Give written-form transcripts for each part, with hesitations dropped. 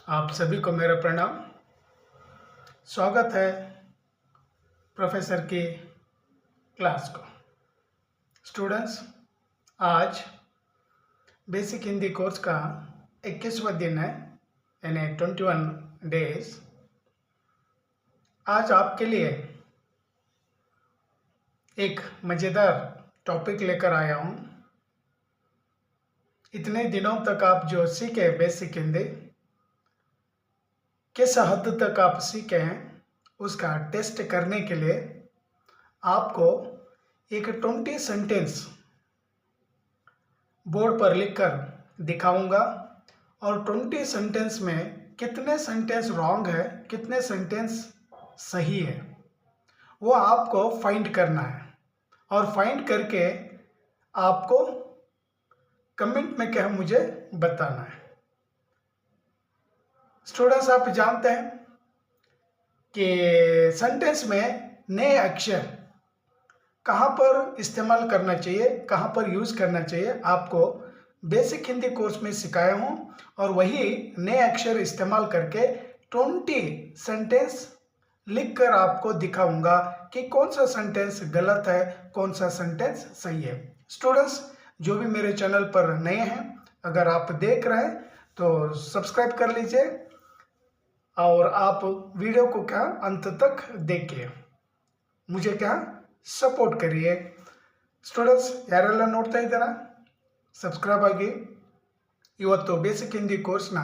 आप सभी को मेरा प्रणाम। स्वागत है प्रोफेसर की क्लास को। स्टूडेंट्स, आज बेसिक हिंदी कोर्स का 21वां दिन है, यानी 21 डेज। आज आपके लिए एक मज़ेदार टॉपिक लेकर आया हूँ। इतने दिनों तक आप जो सीखे बेसिक हिंदी, किस हद तक आप सीखे हैं, उसका टेस्ट करने के लिए आपको एक 20 सेंटेंस बोर्ड पर लिखकर दिखाऊंगा और 20 सेंटेंस में कितने सेंटेंस रॉन्ग है, कितने सेंटेंस सही है, वो आपको फाइंड करना है। और फाइंड करके आपको कमेंट में क्या मुझे बताना है। स्टूडेंट्स, आप जानते हैं कि सेंटेंस में नए अक्षर कहाँ पर इस्तेमाल करना चाहिए, कहाँ पर यूज़ करना चाहिए, आपको बेसिक हिंदी कोर्स में सिखाया हूँ। और वही नए अक्षर इस्तेमाल करके 20 सेंटेंस लिखकर आपको दिखाऊंगा कि कौन सा सेंटेंस गलत है, कौन सा सेंटेंस सही है। स्टूडेंट्स, जो भी मेरे चैनल पर नए हैं, अगर आप देख रहे हैं तो सब्सक्राइब कर लीजिए और आप वीडियो को क्या अंत तक देखिए, मुझे क्या ಸಪೋರ್ಟ್ ಕರಿಯೇ। ಸ್ಟೂಡೆಂಟ್ಸ್, ಯಾರೆಲ್ಲ ನೋಡ್ತಾ ಇದ್ದೀರಾ, ಸಬ್ಸ್ಕ್ರೈಬ್ ಆಗಿ। ಇವತ್ತು ಬೇಸಿಕ್ ಹಿಂದಿ ಕೋರ್ಸ್ನ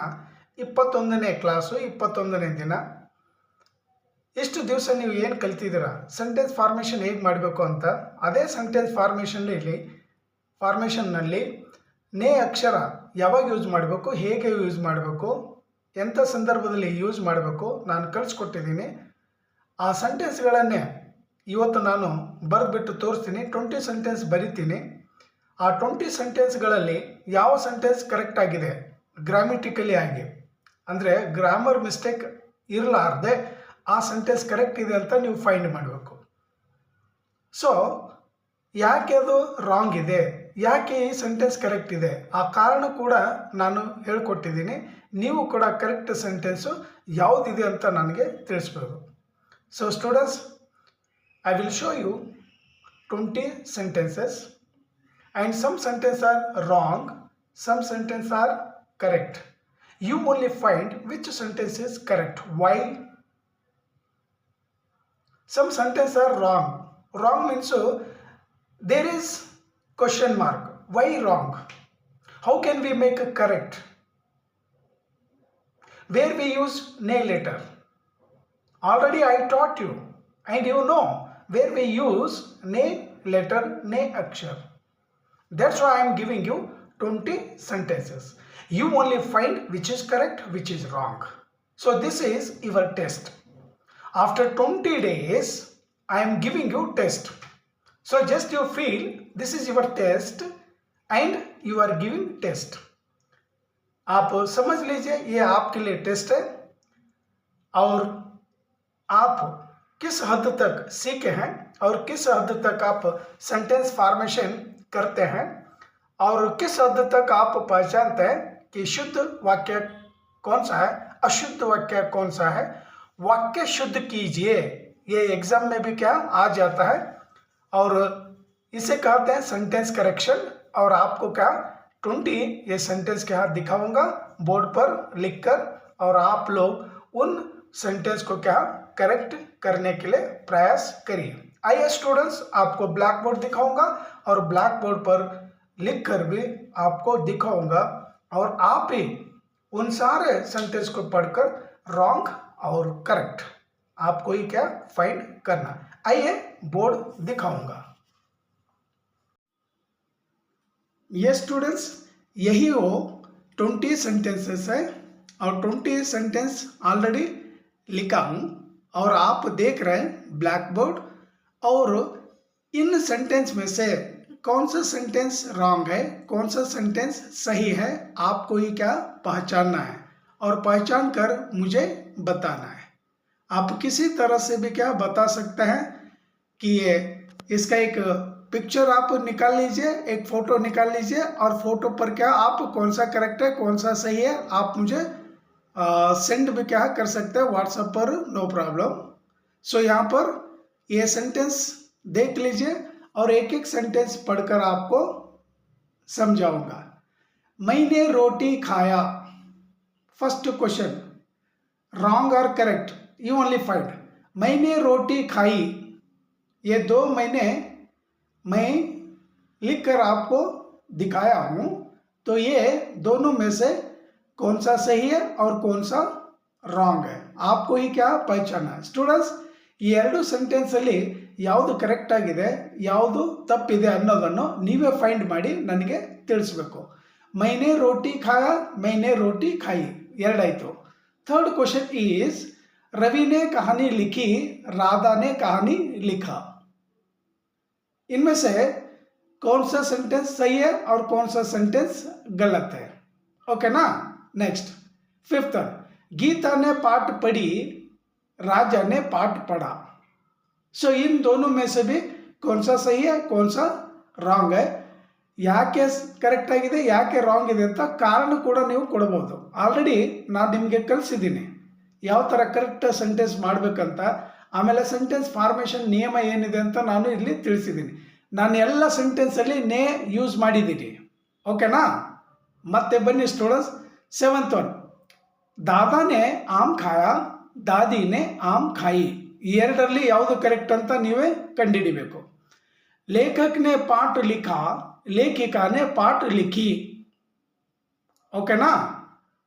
21ನೇ ಕ್ಲಾಸು, 21ನೇ ದಿನ। ಎಷ್ಟು ದಿವಸ ನೀವು ಏನು ಕಲ್ತಿದ್ದೀರಾ, ಸೆಂಟೆನ್ಸ್ ಫಾರ್ಮೇಷನ್ ಹೇಗೆ ಮಾಡಬೇಕು ಅಂತ, ಅದೇ ಸೆಂಟೆನ್ಸ್ ಫಾರ್ಮೇಷನ್ನಲ್ಲಿ ನೇ ಅಕ್ಷರ ಯಾವಾಗ ಯೂಸ್ ಮಾಡಬೇಕು, ಹೇಗೆ ಯೂಸ್ ಮಾಡಬೇಕು, ಎಂಥ ಸಂದರ್ಭದಲ್ಲಿ ಯೂಸ್ ಮಾಡಬೇಕು ನಾನು ಕಲಿಸ್ಕೊಟ್ಟಿದ್ದೀನಿ। ಆ ಸೆಂಟೆನ್ಸ್ಗಳನ್ನೇ ಇವತ್ತು ನಾನು ಬರೆದ್ಬಿಟ್ಟು ತೋರಿಸ್ತೀನಿ। 20 ಸೆಂಟೆನ್ಸ್ ಬರಿತೀನಿ। ಆ 20 ಸೆಂಟೆನ್ಸ್ಗಳಲ್ಲಿ ಯಾವ ಸೆಂಟೆನ್ಸ್ ಕರೆಕ್ಟ್ ಆಗಿದೆ ಗ್ರಾಮೆಟಿಕಲಿ ಆಗಿ, ಅಂದರೆ ಗ್ರಾಮರ್ ಮಿಸ್ಟೇಕ್ ಇರಲಾರ್ದೆ ಆ ಸೆಂಟೆನ್ಸ್ ಕರೆಕ್ಟ್ ಇದೆ ಅಂತ ನೀವು ಫೈಂಡ್ ಮಾಡಬೇಕು। ಸೊ ಯಾಕೆ ಅದು ರಾಂಗ್ ಇದೆ, ಯಾಕೆ ಈ ಸೆಂಟೆನ್ಸ್ ಕರೆಕ್ಟ್ ಇದೆ, ಆ ಕಾರಣ ಕೂಡ ನಾನು ಹೇಳ್ಕೊಟ್ಟಿದ್ದೀನಿ। ನೀವು ಕೂಡ ಕರೆಕ್ಟ್ ಸೆಂಟೆನ್ಸು ಯಾವುದಿದೆ ಅಂತ ನನಗೆ ತಿಳಿಸ್ಬೇಕು। So students, I will show you 20 sentences and some sentences are wrong, some sentences are correct. You only find which sentence is correct. Why? Some sentences are wrong. Wrong means there is question mark. Why wrong? How can we make it correct? Where we use nay letter. Already I taught you and you know where we use nay letter, nay akshar. That's why I am giving you 20 sentences. You only find which is correct, which is wrong. So this is your test. After 20 days, I am giving you test. So just you feel this is your test and you are giving test. आप समझ लीजिए ये आपके लिए test है और आप किस हद तक सीखे हैं और किस हद तक आप सेंटेंस फॉर्मेशन करते हैं और किस हद तक आप पहचानते हैं कि शुद्ध वाक्य कौन सा है, अशुद्ध वाक्य कौन सा है। वाक्य शुद्ध कीजिए, ये एग्जाम में भी क्या आ जाता है और इसे कहते हैं सेंटेंस करेक्शन। और आपको क्या 20 ये सेंटेंस क्या दिखाऊंगा बोर्ड पर लिखकर, और आप लोग उन सेंटेंस को क्या करेक्ट करने के लिए प्रयास करिए। आइए स्टूडेंट्स, आपको ब्लैक बोर्ड दिखाऊंगा और ब्लैक बोर्ड पर लिखकर भी आपको दिखाऊंगा और आप ही उन सारे सेंटेंस को पढ़कर रॉन्ग और करेक्ट आपको ही क्या फाइंड करना। आइए बोर्ड दिखाऊंगा। ये स्टूडेंट्स, यही वो 20 सेंटेंसेस है और 20 सेंटेंस ऑलरेडी लिखा हूँ और आप देख रहे हैं ब्लैक बोर्ड। और इन सेंटेंस में से कौन सा सेंटेंस रॉन्ग है, कौन सा सेंटेंस सही है, आपको ही क्या पहचानना है और पहचान कर मुझे बताना है। आप किसी तरह से भी क्या बता सकते हैं कि ये इसका एक पिक्चर आप निकाल लीजिए, एक फ़ोटो निकाल लीजिए और फोटो पर क्या आप कौन सा करेक्ट है, कौन सा सही है, आप मुझे सेंड भी क्या कर सकते हैं व्हाट्सएप पर, नो प्रॉब्लम। सो यहाँ पर ये सेंटेंस देख लीजिए और एक एक सेंटेंस पढ़कर आपको समझाऊंगा। मैंने रोटी खाया, फर्स्ट क्वेश्चन, रॉन्ग और करेक्ट यू ओनली फाइंड। मैंने रोटी खाई, ये दो मैंने मैं लिखकर आपको दिखाया हूं, तो ये दोनों में से कौन सा सही है और कौन सा रॉन्ग है आपको ही क्या पहचाना। ಸ್ಟೂಡೆಂಟ್ಸ್, ಈ ಎರಡು ಸೆಂಟೆನ್ಸ್ ಅಲ್ಲಿ ಯಾವುದು ಕರೆಕ್ಟ್ ಆಗಿದೆ ಯಾವುದು ತಪ್ಪಿದೆ ಅನ್ನೋದನ್ನು ನೀವೇ ಫೈಂಡ್ ಮಾಡಿ ನನಗೆ ತಿಳಿಸಬೇಕು। मैंने रोटी खाया, मैंने रोटी खाई ಎರಡಾಯ್ತು। थर्ड क्वेश्चन इज रवि ने कहानी लिखी, राधा ने कहानी लिखा। इनमें से कौन सा सेंटेंस सही है और कौन सा सेंटेंस गलत है, ओके ना। नेक्स्ट फिफ्थ, गीता ने पाठ पढ़ी, राजा ने पाठ पढ़ा। सो इन दोनों में से भी कौन सा सही है कौन सा रॉन्ग है, ಯಾಕೆ ಕರೆಕ್ಟ್ ಆಗಿದೆ ಯಾಕೆ ರಾಂಗ್ ಇದೆ ಅಂತ ಕಾರಣ ಕೂಡ ನೀವು ಕೊಡಬಹುದು। ಆಲ್ರೆಡಿ ನಾನು ನಿಮಗೆ ಕಲಿಸಿದ್ದೀನಿ ಯಾವ ಥರ ಕರೆಕ್ಟ್ ಸೆಂಟೆನ್ಸ್ ಮಾಡಬೇಕಂತ, ಆಮೇಲೆ ಸೆಂಟೆನ್ಸ್ ಫಾರ್ಮೇಷನ್ ನಿಯಮ ಏನಿದೆ ಅಂತ ನಾನು ಇಲ್ಲಿ ತಿಳಿಸಿದ್ದೀನಿ। ನಾನು ಎಲ್ಲ ಸೆಂಟೆನ್ಸಲ್ಲಿ ನೇ ಯೂಸ್ ಮಾಡಿದ್ದೀನಿ, ಓಕೆನಾ। ಮತ್ತೆ ಬನ್ನಿ ಸ್ಟೂಡೆಂಟ್ಸ್, ಸೆವೆಂತ್ ಒನ್, ದಾದಾನೇ ಆಮ್ ಖಾಯಾ, ದಾದಿನೇ ಆಮ್ ಖಾಯಿ, ಈ ಎರಡರಲ್ಲಿ ಯಾವುದು ಕರೆಕ್ಟ್ ಅಂತ ನೀವೇ ಕಂಡುಹಿಡಿಬೇಕು। ಲೇಖಕನೇ ಪಾಠ ಲಿಖಾ, लेखिका ने पाठ लिखी, ओके ना।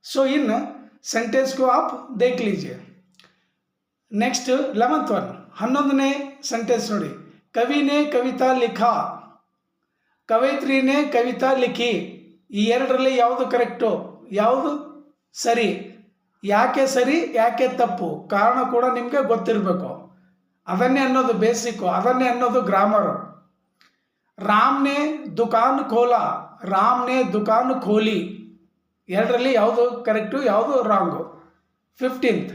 सो इन सेंटेंस को आप देख लीजिए। नेक्स्ट 11th वन, 11ನೇ सेंटेंस नोड़ी, कवि ने कविता लिखा, कवयित्री ने कविता लिखी, ಈ ಎರಡರಲ್ಲಿ ಯಾವುದು ಕರೆಕ್ಟು ಯಾವುದು ಸರಿ, ಯಾಕೆ ಸರಿ ಯಾಕೆ ತಪ್ಪು ಕಾರಣ ಕೂಡ ನಿಮಗೆ ಗೊತ್ತಿರಬೇಕು, ಅದನ್ನೇ ಅನ್ನೋದು ಬೇಸಿಕ್ಕು, ಅದನ್ನೇ ಅನ್ನೋದು ಗ್ರಾಮರು। राम ने दुकान खोला, राम ने दुकान खोली, ಎರಡರಲ್ಲಿ ಯಾವುದು ಕರೆಕ್ಟು ಯಾವುದು ರಾಂಗು। 15th,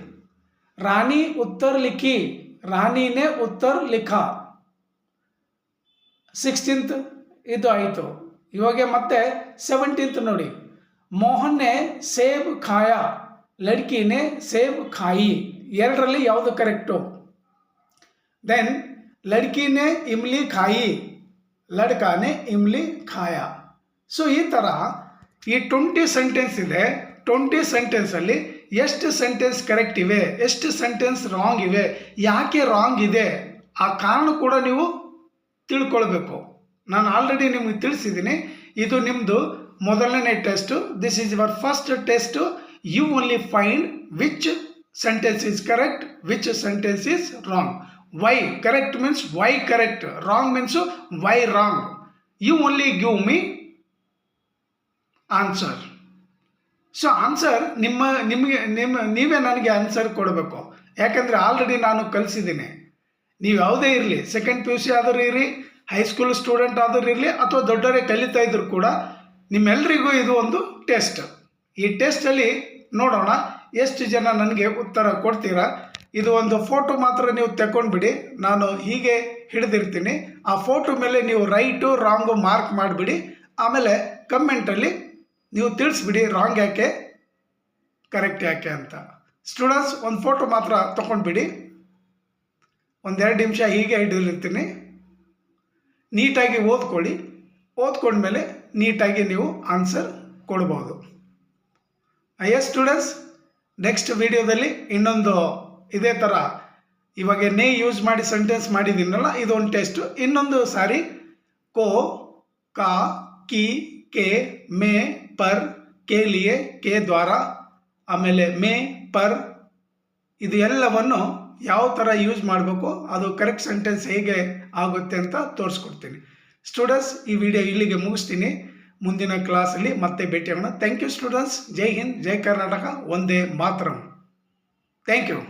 रानी उत्तर लिखी, रानी ने उत्तर लिखा। 16th ಇದು ಆಯಿತು। ಇವಾಗ ಮತ್ತೆ 17th ನೋಡಿ, मोहन ने सेब खाया, लड़की ने सेब खाई, ಎರಡರಲ್ಲಿ ಯಾವುದು ಕರೆಕ್ಟು। देन लड़की ने इमली खाई, लड़का ने इमली खाया। सो ಈ ಥರ ಈ 20 ಸೆಂಟೆನ್ಸ್ ಇದೆ, 20 ಸೆಂಟೆನ್ಸಲ್ಲಿ ಎಷ್ಟು ಸೆಂಟೆನ್ಸ್ ಕರೆಕ್ಟ್ ಇವೆ ಎಷ್ಟು ಸೆಂಟೆನ್ಸ್ ರಾಂಗ್ ಇವೆ, ಯಾಕೆ ರಾಂಗ್ ಇದೆ ಆ ಕಾರಣ ಕೂಡ ನೀವು ತಿಳ್ಕೊಳ್ಬೇಕು। ನಾನು ಆಲ್ರೆಡಿ ನಿಮಗೆ ತಿಳಿಸಿದ್ದೀನಿ, ಇದು ನಿಮ್ಮದು ಮೊದಲನೇ test, this is your first test. You only find which sentence is correct, which sentence is wrong. Why correct means why correct, wrong means why wrong. You only give me answer. So answer ನೀವೇ ನನಗೆ answer ಕೊಡಬೇಕು, ಯಾಕಂದರೆ already ನಾನು ಕಲಿಸಿದ್ದೀನಿ। ನೀವು ಯಾವುದೇ ಇರಲಿ, second PUC ಆದರೂ ಇರಲಿ, ಹೈಸ್ಕೂಲ್ ಸ್ಟೂಡೆಂಟ್ ಆದರೂ ಇರಲಿ ಅಥವಾ ದೊಡ್ಡವರೇ ಕಲಿತಾ ಇದ್ರು ಕೂಡ ನಿಮ್ಮೆಲ್ಲರಿಗೂ ಇದು ಒಂದು ಟೆಸ್ಟ್। ಈ ಟೆಸ್ಟಲ್ಲಿ ನೋಡೋಣ ಎಷ್ಟು ಜನ ನನಗೆ ಉತ್ತರ ಕೊಡ್ತೀರಾ। ಇದು ಒಂದು ಫೋಟೋ ಮಾತ್ರ ನೀವು ತಗೊಂಡ್ಬಿಡಿ, ನಾನು ಹೀಗೆ ಹಿಡಿದಿರ್ತೀನಿ, ಆ ಫೋಟೋ ಮೇಲೆ ನೀವು ರೈಟು ರಾಂಗು ಮಾರ್ಕ್ ಮಾಡಿಬಿಡಿ, ಆಮೇಲೆ ಕಮೆಂಟಲ್ಲಿ ನೀವು ತಿಳಿಸ್ಬಿಡಿ ರಾಂಗ್ ಯಾಕೆ ಕರೆಕ್ಟ್ ಯಾಕೆ ಅಂತ। ಸ್ಟೂಡೆಂಟ್ಸ್, ಒಂದು ಫೋಟೋ ಮಾತ್ರ ತೊಗೊಂಡ್ಬಿಡಿ, ಒಂದೆರಡು ನಿಮಿಷ ಹೀಗೆ ಹಿಡಿದಿರ್ತೀನಿ, ನೀಟಾಗಿ ಓದ್ಕೊಳ್ಳಿ, ಓದ್ಕೊಂಡ್ಮೇಲೆ ನೀಟಾಗಿ ನೀವು ಆನ್ಸರ್ ಕೊಡ್ಬೋದು। ಎಸ್ ಸ್ಟೂಡೆಂಟ್ಸ್, ನೆಕ್ಸ್ಟ್ ವಿಡಿಯೋದಲ್ಲಿ ಇನ್ನೊಂದು ಇದೇ ಥರ ಇವಾಗ ನೇ ಯೂಸ್ ಮಾಡಿ ಸೆಂಟೆನ್ಸ್ ಮಾಡಿದ್ದೀನಲ್ಲ, ಇದೊಂದು ಟೆಸ್ಟು। ಇನ್ನೊಂದು ಸಾರಿ ಕೋ, ಕಾ, ಕಿ, ಕೆ, ಮೇ, ಪರ್, ಕೆ ಲಿಯೆ, ಕೆ ದ್ವಾರ, ಆಮೇಲೆ ಮೇ, ಪರ್, ಇದು ಎಲ್ಲವನ್ನು ಯಾವ ಥರ ಯೂಸ್ ಮಾಡಬೇಕು, ಅದು ಕರೆಕ್ಟ್ ಸೆಂಟೆನ್ಸ್ ಹೇಗೆ ಆಗುತ್ತೆ ಅಂತ ತೋರಿಸ್ಕೊಡ್ತೀನಿ। ಸ್ಟೂಡೆಂಟ್ಸ್, ಈ ವಿಡಿಯೋ ಇಲ್ಲಿಗೆ ಮುಗಿಸ್ತೀನಿ, ಮುಂದಿನ ಕ್ಲಾಸಲ್ಲಿ ಮತ್ತೆ ಭೇಟಿಯಾಗೋಣ। ಥ್ಯಾಂಕ್ ಯು ಸ್ಟೂಡೆಂಟ್ಸ್, ಜೈ ಹಿಂದ್, ಜೈ ಕರ್ನಾಟಕ, ವಂದೇ ಮಾತರಂ। Thank you.